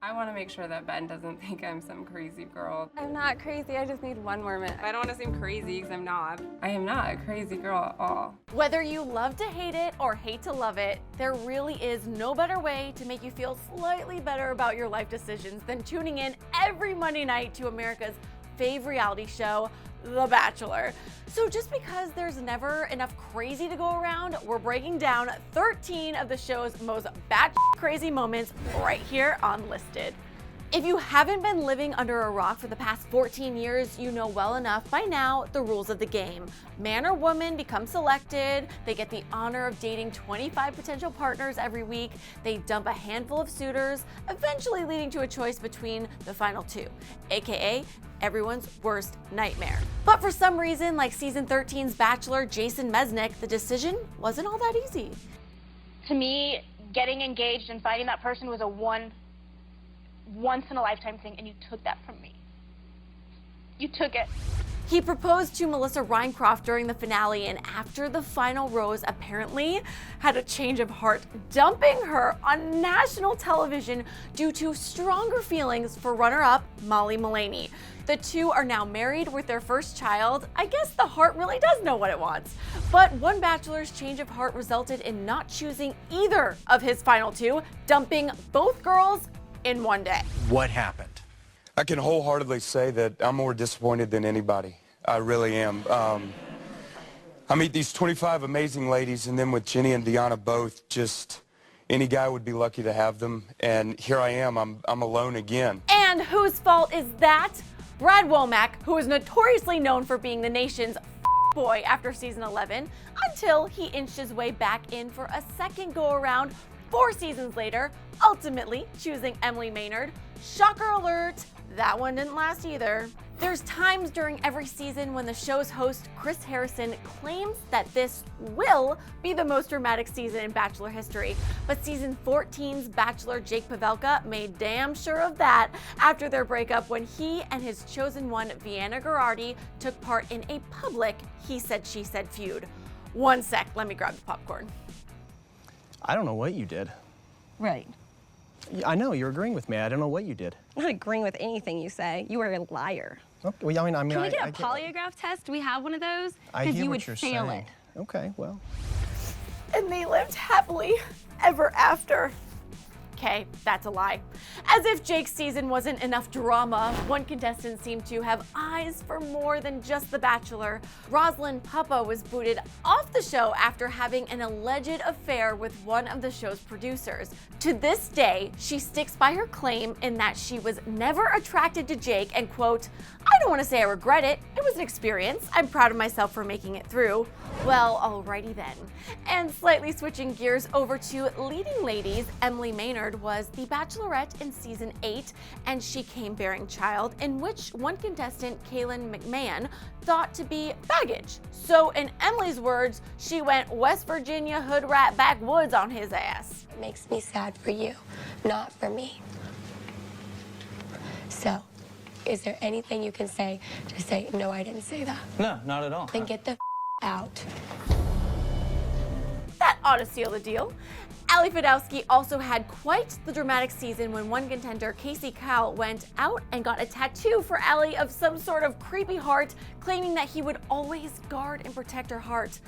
I want to make sure that Ben doesn't think I'm some crazy girl. I'm not crazy, I just need one more minute. I don't want to seem crazy because I'm not. I am not a crazy girl at all. Whether you love to hate it or hate to love it, there really is no better way to make you feel slightly better about your life decisions than tuning in every Monday night to America's fave reality show, The Bachelor. So just because there's never enough crazy to go around, we're breaking down 13 of the show's most batshit crazy moments right here on Listed. If you haven't been living under a rock for the past 14 years, you know well enough by now the rules of the game. Man or woman becomes selected, they get the honor of dating 25 potential partners every week, they dump a handful of suitors, eventually leading to a choice between the final two, aka everyone's worst nightmare. But for some reason, like season 13's Bachelor Jason Mesnik, the decision wasn't all that easy. To me, getting engaged and finding that person was a once in a lifetime thing, and you took that from me. You took it. He proposed to Melissa Reincroft during the finale, and after the final rose apparently had a change of heart, dumping her on national television due to stronger feelings for runner-up Molly Mullaney. The two are now married with their first child. I guess the heart really does know what it wants. But one bachelor's change of heart resulted in not choosing either of his final two, dumping both girls in one day. What happened? I can wholeheartedly say that I'm more disappointed than anybody. I really am. I meet these 25 amazing ladies, and then with Jenny and Deanna both, just any guy would be lucky to have them. And here I am, I'm alone again. And whose fault is that? Brad Womack, who is notoriously known for being the nation's boy after season 11, until he inched his way back in for a second go-around 4 seasons later, ultimately choosing Emily Maynard. Shocker alert, that one didn't last either. There's times during every season when the show's host, Chris Harrison, claims that this will be the most dramatic season in Bachelor history. But season 14's Bachelor Jake Pavelka made damn sure of that after their breakup when he and his chosen one, Vienna took part in a public he said, she said feud. One sec, let me grab the popcorn. I don't know what you did. Right. I know, you're agreeing with me. I don't know what you did. I'm not agreeing with anything you say. You are a liar. Okay, well, I mean, Can we get a polygraph test? Do we have one of those? I Because hear you what would you're fail saying. it. Okay, well. And they lived happily ever after. Okay, that's a lie. As if Jake's season wasn't enough drama, one contestant seemed to have eyes for more than just The Bachelor. Rosalind Papa was booted off the show after having an alleged affair with one of the show's producers. To this day, she sticks by her claim in that she was never attracted to Jake and, quote, I don't want to say I regret it. It was an experience. I'm proud of myself for making it through. Well, alrighty then. And slightly switching gears over to leading ladies, Emily Maynard was the Bachelorette in season 8, and she came bearing child, in which one contestant, Kaylin McMahon, thought to be baggage. So in Emily's words, she went West Virginia hood rat backwoods on his ass. It makes me sad for you, not for me. So, is there anything you can say to say, no, I didn't say that? No, not at all. Then get the out. That ought to seal the deal. Ali Fedowski also had quite the dramatic season when one contender, Casey Cowell, went out and got a tattoo for Ali of some sort of creepy heart, claiming that he would always guard and protect her heart.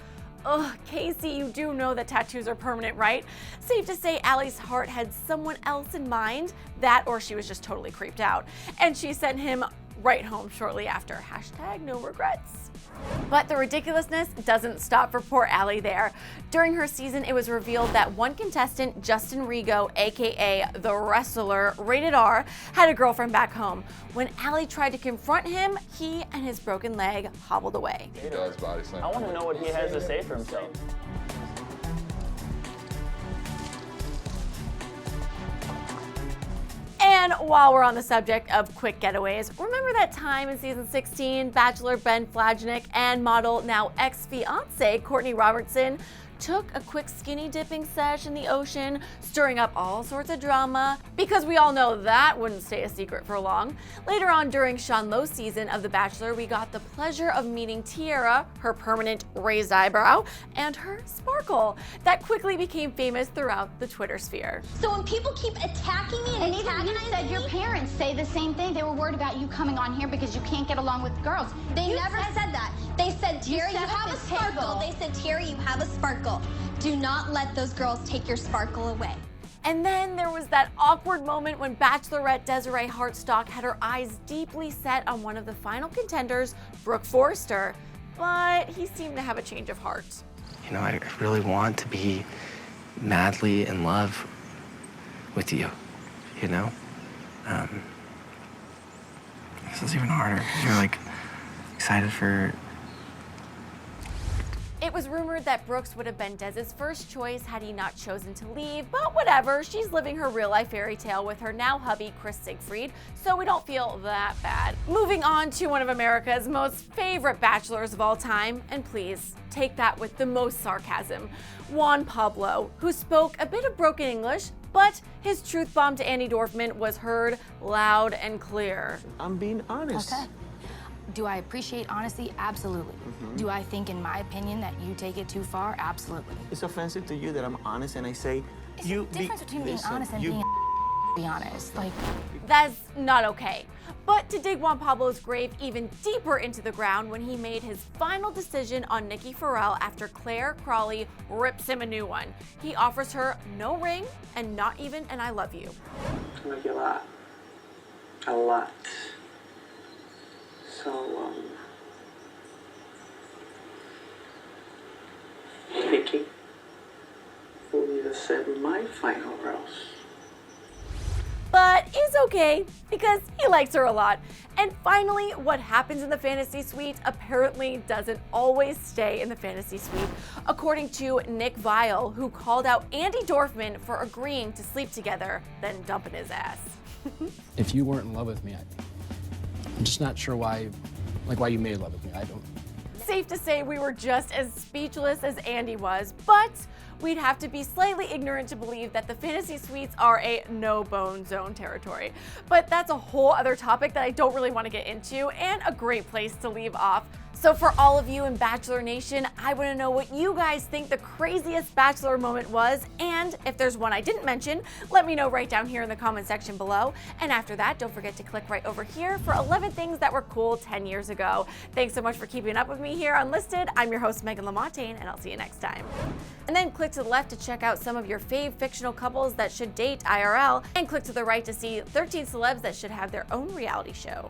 Ugh, Casey, you do know that tattoos are permanent, right? Safe to say Ali's heart had someone else in mind, that or she was just totally creeped out. And she sent him right home shortly after. Hashtag no regrets. But the ridiculousness doesn't stop for poor Ali there. During her season, it was revealed that one contestant, Justin Rigo, aka The Wrestler, rated R, had a girlfriend back home. When Ali tried to confront him, he and his broken leg hobbled away. He does body slam. I want to know what he has to say for himself. And while we're on the subject of quick getaways, remember that time in season 16, Bachelor Ben Flajnik and model, now ex-fiance, Courtney Robertson took a quick skinny dipping sesh in the ocean, stirring up all sorts of drama, because we all know that wouldn't stay a secret for long. Later on during Sean Lowe's season of The Bachelor, we got the pleasure of meeting Tiara, her permanent raised eyebrow, and her sparkle, that quickly became famous throughout the Twitter sphere. So when people keep attacking me and even you said your parents say the same thing. They were worried about you coming on here because you can't get along with girls. They never said that. They said, Tiara, you have a sparkle. They said, Tiara, you have a sparkle. Do not let those girls take your sparkle away. And then there was that awkward moment when Bachelorette Desiree Hartstock had her eyes deeply set on one of the final contenders, Brooke Forrester, but he seemed to have a change of heart. You know, I really want to be madly in love with you, you know? This is even harder. You're like excited for... It was rumored that Brooks would have been Dez's first choice had he not chosen to leave, but whatever, she's living her real-life fairy tale with her now hubby, Chris Siegfried, so we don't feel that bad. Moving on to one of America's most favorite bachelors of all time, and please, take that with the most sarcasm, Juan Pablo, who spoke a bit of broken English, but his truth bomb to Andy Dorfman was heard loud and clear. I'm being honest. Okay. Do I appreciate honesty? Absolutely. Do I think, in my opinion, that you take it too far? Absolutely. It's offensive to you that I'm honest and I say, There's a difference between being honest and being be honest. Like, that's not okay. But to dig Juan Pablo's grave even deeper into the ground when he made his final decision on Nikki Farrell after Claire Crawley rips him a new one. He offers her no ring and not even an I love you. I like you a lot. A lot. So, Nikki, will you set my final rose? But it's okay, because he likes her a lot. And finally, what happens in the fantasy suite apparently doesn't always stay in the fantasy suite, according to Nick Viall, who called out Andy Dorfman for agreeing to sleep together, then dumping his ass. If you weren't in love with me, I'm just not sure why you made love with me. I don't. Safe to say we were just as speechless as Andy was, but we'd have to be slightly ignorant to believe that the fantasy suites are a no-bone zone territory. But that's a whole other topic that I don't really want to get into, and a great place to leave off. So for all of you in Bachelor Nation, I want to know what you guys think the craziest Bachelor moment was, and if there's one I didn't mention, let me know right down here in the comment section below. And after that, don't forget to click right over here for 11 things that were cool 10 years ago. Thanks so much for keeping up with me here on Listed. I'm your host, Megan LaMontagne, and I'll see you next time. And then click to the left to check out some of your fave fictional couples that should date IRL, and click to the right to see 13 celebs that should have their own reality show.